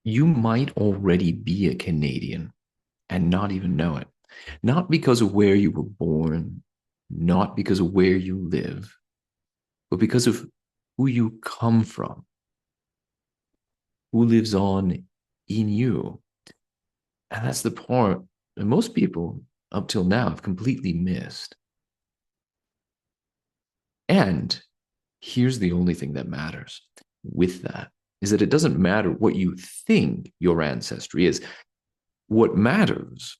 You might already be a Canadian and not even know it. Not because of where you were born, not because of where you live, but because of who you come from, who lives on in you. And that's the part that most people up till now have completely missed. And here's the only thing that matters with that is that it doesn't matter what you think your ancestry is. What matters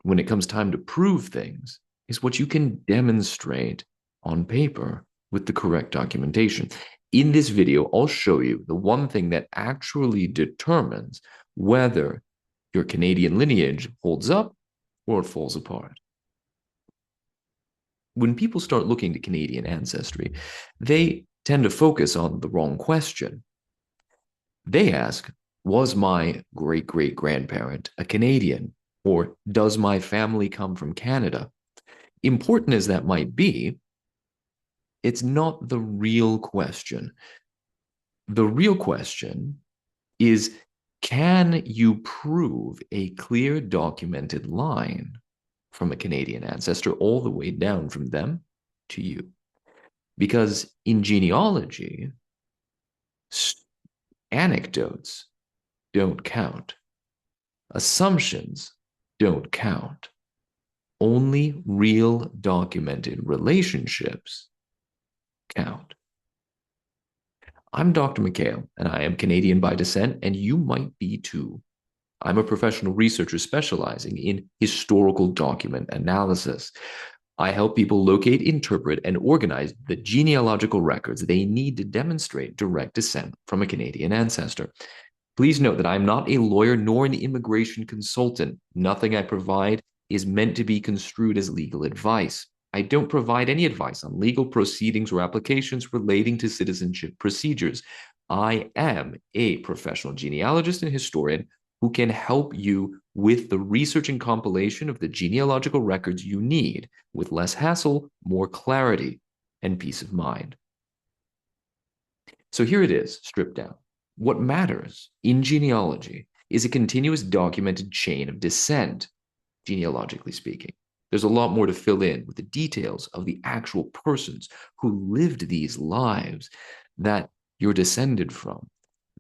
when it comes time to prove things is what you can demonstrate on paper with the correct documentation. In this video, I'll show you the one thing that actually determines whether your Canadian lineage holds up or it falls apart. When people start looking to Canadian ancestry, they tend to focus on the wrong question. They ask, was my great great grandparent a Canadian? Or does my family come from Canada? Important as that might be, it's not the real question. The real question is, can you prove a clear documented line from a Canadian ancestor all the way down from them to you? Because in genealogy, anecdotes don't count. Assumptions don't count. Only real documented relationships count. I'm Dr. Mikael, and I am Canadian by descent, and you might be too. I'm a professional researcher specializing in historical document analysis. I help people locate, interpret, and organize the genealogical records they need to demonstrate direct descent from a Canadian ancestor. Please note that I'm not a lawyer nor an immigration consultant. Nothing I provide is meant to be construed as legal advice. I don't provide any advice on legal proceedings or applications relating to citizenship procedures. I am a professional genealogist and historian who can help you with the research and compilation of the genealogical records you need with less hassle, more clarity, and peace of mind. So here it is, stripped down. What matters in genealogy is a continuous documented chain of descent, genealogically speaking. There's a lot more to fill in with the details of the actual persons who lived these lives that you're descended from,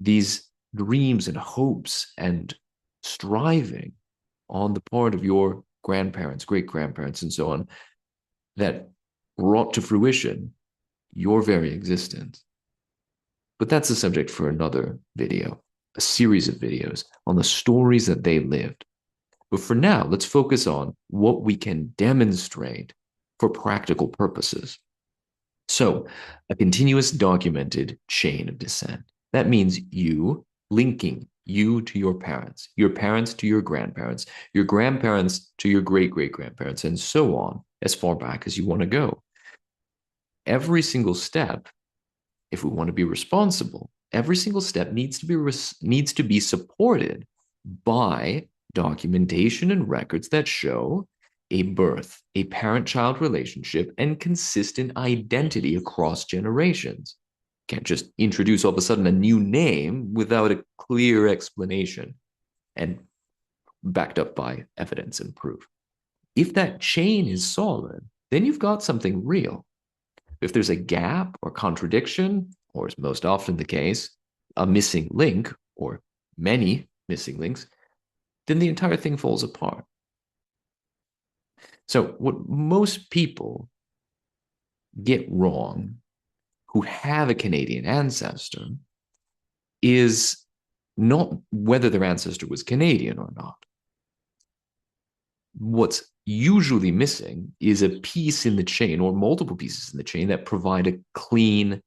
these dreams and hopes and striving on the part of your grandparents, great grandparents, and so on, that brought to fruition your very existence. But that's a subject for another video, a series of videos on the stories that they lived. But for now, let's focus on what we can demonstrate for practical purposes. So, a continuous documented chain of descent. That means you linking you to your parents to your grandparents to your great great grandparents, and so on, as far back as you want to go. Every single step, if we want to be responsible, every single step needs to be supported by documentation and records that show a birth, a parent-child relationship, and consistent identity across generations. Can't just introduce all of a sudden a new name without a clear explanation and backed up by evidence and proof. If that chain is solid, then you've got something real. If there's a gap or contradiction, or is most often the case, a missing link or many missing links, then the entire thing falls apart. So, what most people get wrong who have a Canadian ancestor is not whether their ancestor was Canadian or not. What's usually missing is a piece in the chain or multiple pieces in the chain that provide a clean,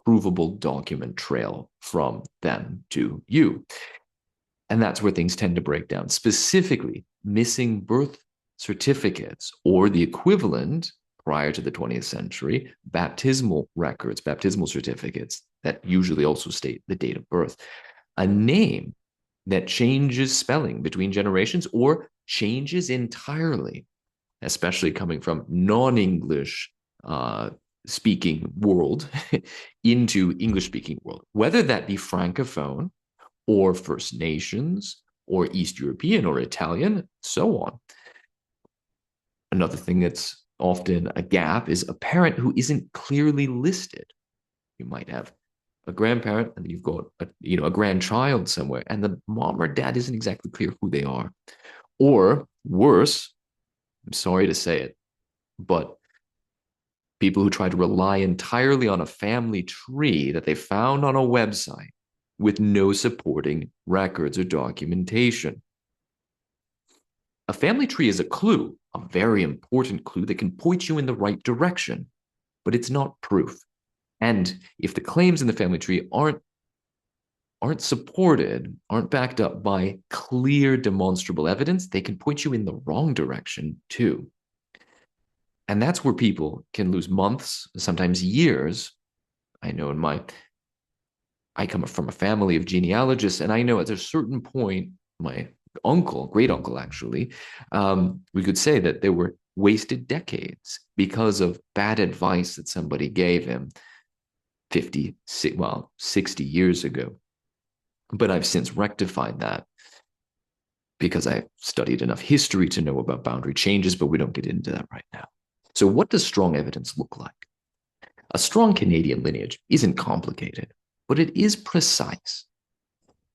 provable document trail from them to you. And that's where things tend to break down, specifically missing birth certificates or the equivalent prior to the 20th century, baptismal records, baptismal certificates that usually also state the date of birth, a name that changes spelling between generations or changes entirely, especially coming from non-English speaking world into English speaking world, whether that be Francophone or First Nations, or East European, or Italian, so on. Another thing that's often a gap is a parent who isn't clearly listed. You might have a grandparent and you've got a grandchild somewhere, and the mom or dad isn't exactly clear who they are. Or worse, I'm sorry to say it, but people who try to rely entirely on a family tree that they found on a website with no supporting records or documentation. A family tree is a clue, a very important clue that can point you in the right direction, but it's not proof. And if the claims in the family tree aren't supported, aren't backed up by clear, demonstrable evidence, they can point you in the wrong direction too. And that's where people can lose months, sometimes years. I know I come from a family of genealogists, and I know at a certain point, my uncle, great uncle actually, we could say that there were wasted decades because of bad advice that somebody gave him 60 years ago. But I've since rectified that because I studied enough history to know about boundary changes, but we don't get into that right now. So what does strong evidence look like? A strong Canadian lineage isn't complicated, but it is precise.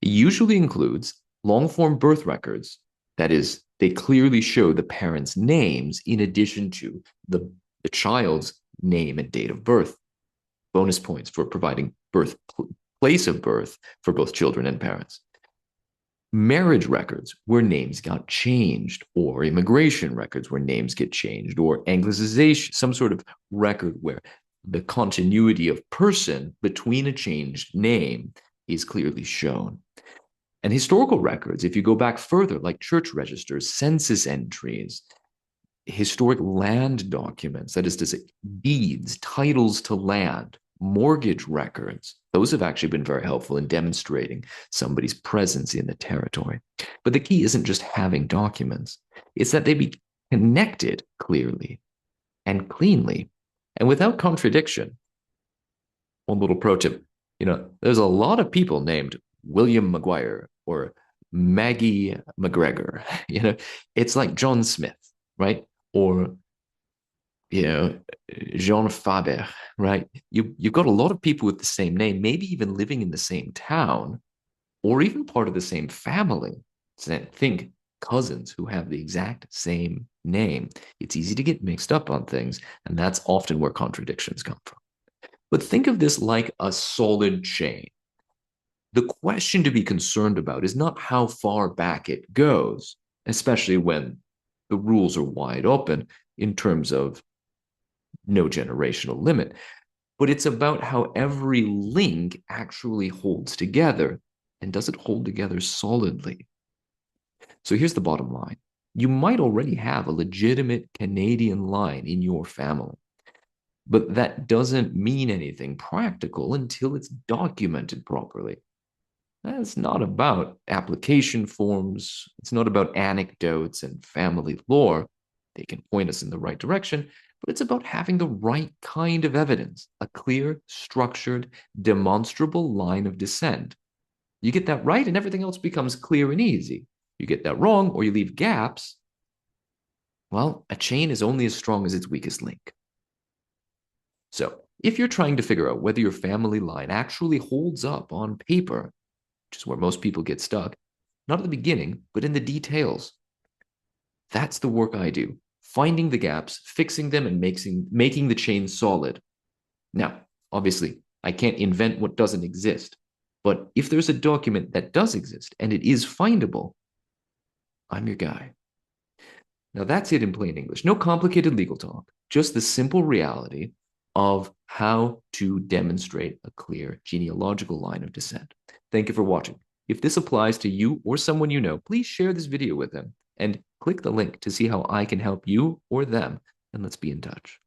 It usually includes long-form birth records, that is, they clearly show the parents' names in addition to the child's name and date of birth. Bonus points for providing place of birth for both children and parents. Marriage records where names got changed, or immigration records where names get changed, or anglicization, some sort of record where the continuity of person between a changed name is clearly shown. And historical records, if you go back further, like church registers, census entries, historic land documents, that is to say, deeds, titles to land, mortgage records, those have actually been very helpful in demonstrating somebody's presence in the territory. But the key isn't just having documents, it's that they be connected clearly and cleanly and without contradiction. One little pro tip, there's a lot of people named William McGuire or Maggie McGregor. It's like John Smith, right? Or Jean Faber, right? You've got a lot of people with the same name, maybe even living in the same town, or even part of the same family. So think cousins who have the exact same name. It's easy to get mixed up on things, and that's often where contradictions come from. But think of this like a solid chain. The question to be concerned about is not how far back it goes, especially when the rules are wide open in terms of no generational limit, but it's about how every link actually holds together, and does it hold together solidly? So here's the bottom line. You might already have a legitimate Canadian line in your family, but that doesn't mean anything practical until it's documented properly. It's not about application forms. It's not about anecdotes and family lore. They can point us in the right direction, but it's about having the right kind of evidence, a clear, structured, demonstrable line of descent. You get that right, and everything else becomes clear and easy. You get that wrong, or you leave gaps, well, a chain is only as strong as its weakest link. So, if you're trying to figure out whether your family line actually holds up on paper, which is where most people get stuck, not at the beginning, but in the details, that's the work I do. Finding the gaps, fixing them, and making the chain solid. Now, obviously, I can't invent what doesn't exist, but if there's a document that does exist and it is findable, I'm your guy. Now, that's it in plain English. No complicated legal talk, just the simple reality of how to demonstrate a clear genealogical line of descent. Thank you for watching. If this applies to you or someone you know, please share this video with them and click the link to see how I can help you or them, and let's be in touch.